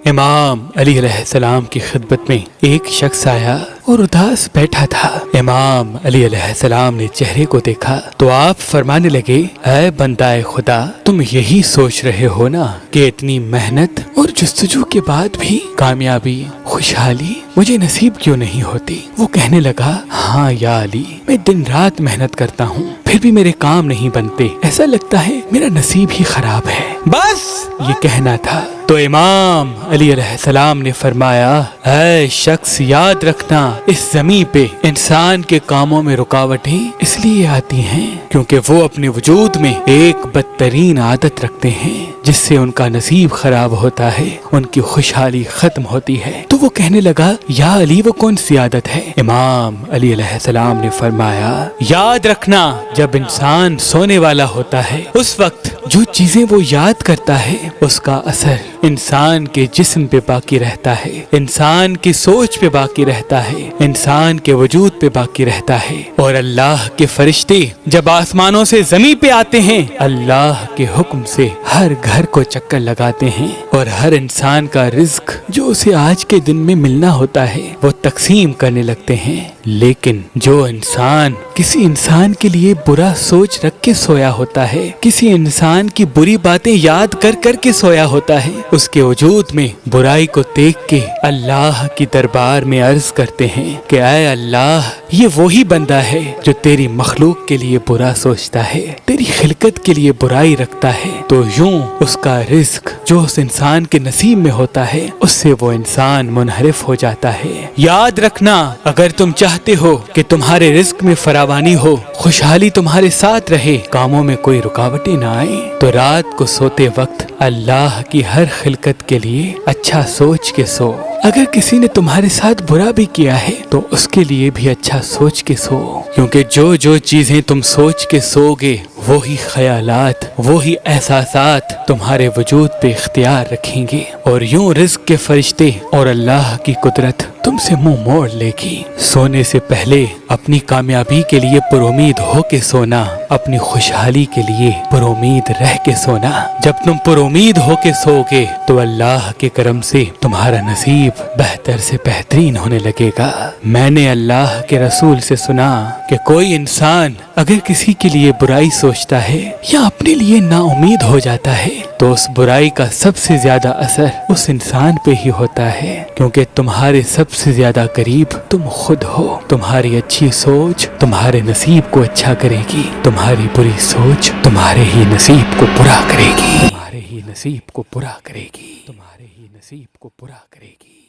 امام علی علیہ السلام کی خدمت میں ایک شخص آیا اور اداس بیٹھا تھا۔ امام علی علیہ السلام نے چہرے کو دیکھا تو آپ فرمانے لگے، اے بندہ خدا، تم یہی سوچ رہے ہو نا کہ اتنی محنت اور جستجو کے بعد بھی کامیابی، خوشحالی مجھے نصیب کیوں نہیں ہوتی؟ وہ کہنے لگا، ہاں یا علی، میں دن رات محنت کرتا ہوں پھر بھی میرے کام نہیں بنتے، ایسا لگتا ہے میرا نصیب ہی خراب ہے۔ بس یہ کہنا تھا تو امام علی علیہ السلام نے فرمایا، اے شخص، یاد رکھنا اس زمین پہ انسان کے کاموں میں رکاوٹیں اس لیے آتی ہیں کیونکہ وہ اپنے وجود میں ایک بدترین عادت رکھتے ہیں جس سے ان کا نصیب خراب ہوتا ہے، ان کی خوشحالی ختم ہوتی ہے۔ تو وہ کہنے لگا، یا علی، وہ کون سی عادت ہے؟ امام علی علیہ السلام نے فرمایا، یاد رکھنا جب انسان سونے والا ہوتا ہے اس وقت جو چیزیں وہ یاد کرتا ہے اس کا اثر انسان کے جسم پہ باقی رہتا ہے، انسان کی سوچ پہ باقی رہتا ہے، انسان کے وجود پہ باقی رہتا ہے۔ اور اللہ کے فرشتے جب آسمانوں سے زمین پہ آتے ہیں اللہ کے حکم سے ہر گھر کو چکر لگاتے ہیں اور ہر انسان کا رزق جو اسے آج کے دن میں ملنا ہوتا ہے وہ تقسیم کرنے لگتے ہیں۔ لیکن جو انسان کسی انسان کے لیے برا سوچ رکھ کے سویا ہوتا ہے، کسی انسان کی بری باتیں یاد کر کر کے سویا ہوتا ہے، اس کے وجود میں برائی کو دیکھ کے اللہ کی دربار میں عرض کرتے ہیں کہ اے اللہ، یہ وہی بندہ ہے جو تیری مخلوق کے لیے برا سوچتا ہے، تیری خلقت کے لیے برائی رکھتا ہے، تو یوں اس کا رزق جو اس انسان کے نصیب میں ہوتا ہے اس سے وہ انسان منحرف ہو جاتا ہے۔ یاد رکھنا، اگر تم چاہتے ہو کہ تمہارے رزق میں فراوانی ہو، خوشحالی تمہارے ساتھ رہے، کاموں میں کوئی رکاوٹیں نہ آئیں، تو رات کو سوتے وقت اللہ کی ہر خلقت کے لیے اچھا سوچ کے سو۔ اگر کسی نے تمہارے ساتھ برا بھی کیا ہے تو اس کے لیے بھی اچھا سوچ کے سو، کیونکہ جو چیزیں تم سوچ کے سو گے وہی خیالات، وہی احساسات تمہارے وجود پہ اختیار رکھیں گے، اور یوں رزق کے فرشتے اور اللہ کی قدرت تم سے منہ موڑ لے گی۔ سونے سے پہلے اپنی کامیابی کے لیے پر امید ہو کے سونا، اپنی خوشحالی کے لیے پر امید رہ کے سونا۔ جب تم پر امید ہو کے سو گے تو اللہ کے کرم سے تمہارا نصیب بہتر سے بہترین ہونے لگے گا۔ میں نے اللہ کے رسول سے سنا کہ کوئی انسان اگر کسی کے لیے برائی سوچتا ہے یا اپنے لیے نا امید ہو جاتا ہے تو اس برائی کا سب سے زیادہ اثر اس انسان پہ ہی ہوتا ہے، کیونکہ تمہارے سب سے زیادہ قریب تم خود ہو۔ تمہاری اچھی سوچ تمہارے نصیب کو اچھا کرے گی، تمہاری بری سوچ تمہارے ہی نصیب کو برا کرے گی، تمہارے ہی نصیب کو برا کرے گی، تمہارے ہی نصیب کو برا کرے گی۔